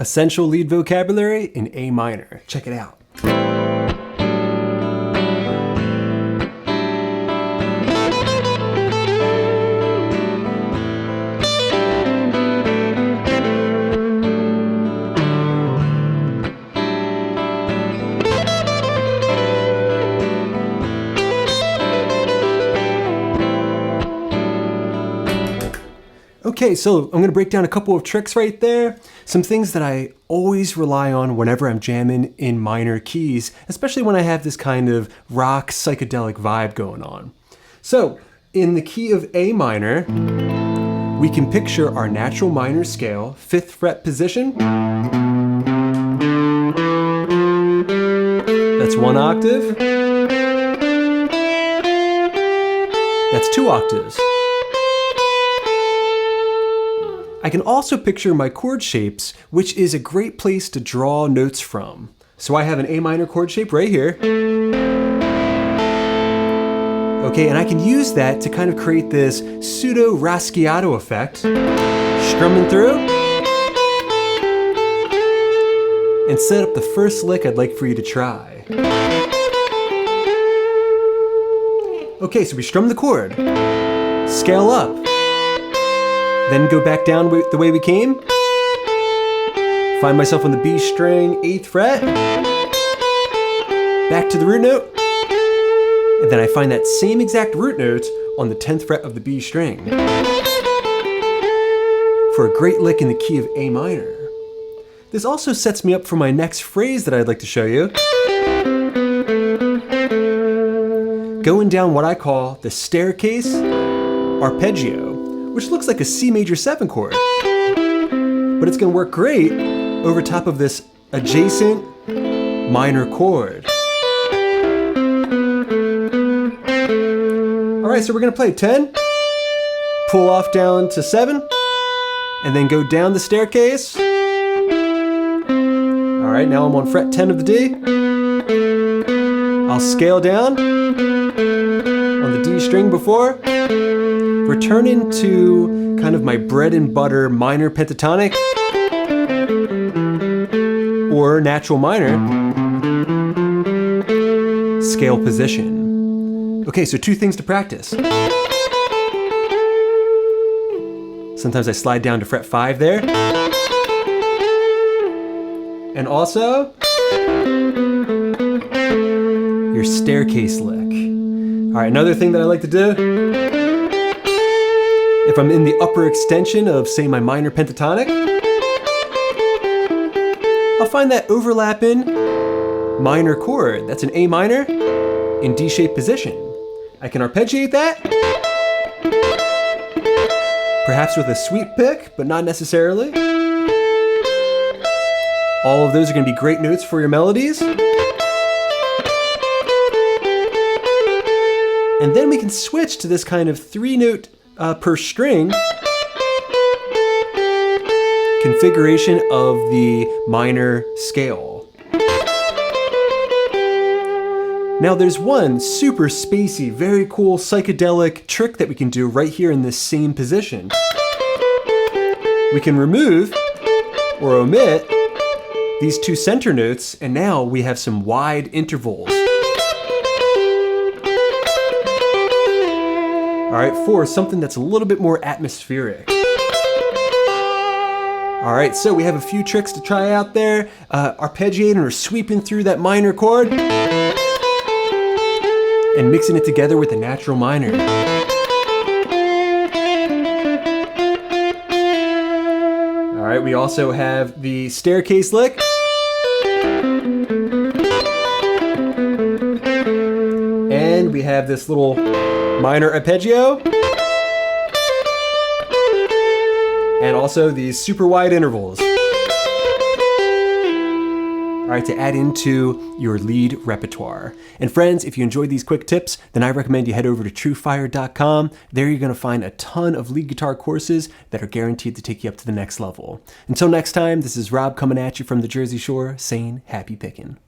Essential lead vocabulary in A minor. Check it out. Okay, so I'm going to break down a couple of tricks right there. Some things that I always rely on whenever I'm jamming in minor keys, especially when I have this kind of rock psychedelic vibe going on. So, in the key of A minor, we can picture our natural minor scale, 5th fret position. That's 1 octave. That's 2 octaves. I can also picture my chord shapes, which is a great place to draw notes from. So I have an A minor chord shape right here. Okay, and I can use that to kind of create this pseudo raschiato effect, strumming through, and set up the first lick I'd like for you to try. Okay, so we strum the chord, scale up, then go back down the way we came. Find myself on the B string, 8th fret. Back to the root note. And then I find that same exact root note on the 10th fret of the B string. For a great lick in the key of A minor. This also sets me up for my next phrase that I'd like to show you. Going down what I call the staircase arpeggio, which looks like a C major 7 chord. But it's gonna work great over top of this adjacent minor chord. All right, so we're gonna play 10, pull off down to 7, and then go down the staircase. All right, now I'm on fret 10 of the D. I'll scale down on the D string before, return into kind of my bread and butter minor pentatonic or natural minor scale position. Okay, so 2 things to practice. Sometimes I slide down to fret 5 there. And also your staircase lick. All right, another thing that I like to do, if I'm in the upper extension of, say, my minor pentatonic, I'll find that overlapping minor chord. That's an A minor in D-shaped position. I can arpeggiate that, perhaps with a sweep pick, but not necessarily. All of those are going to be great notes for your melodies. And then we can switch to this kind of 3-note per string configuration of the minor scale. Now there's one super spacey, very cool psychedelic trick that we can do right here in this same position. We can remove or omit these 2 center notes, and now we have some wide intervals. All right, for something that's a little bit more atmospheric. All right, so we have a few tricks to try out there. Arpeggiating or sweeping through that minor chord and mixing it together with the natural minor. All right, we also have the staircase lick. And we have this little minor arpeggio. And also these super wide intervals. All right, to add into your lead repertoire. And friends, if you enjoyed these quick tips, then I recommend you head over to TrueFire.com. There you're gonna find a ton of lead guitar courses that are guaranteed to take you up to the next level. Until next time, this is Rob coming at you from the Jersey Shore, saying happy picking.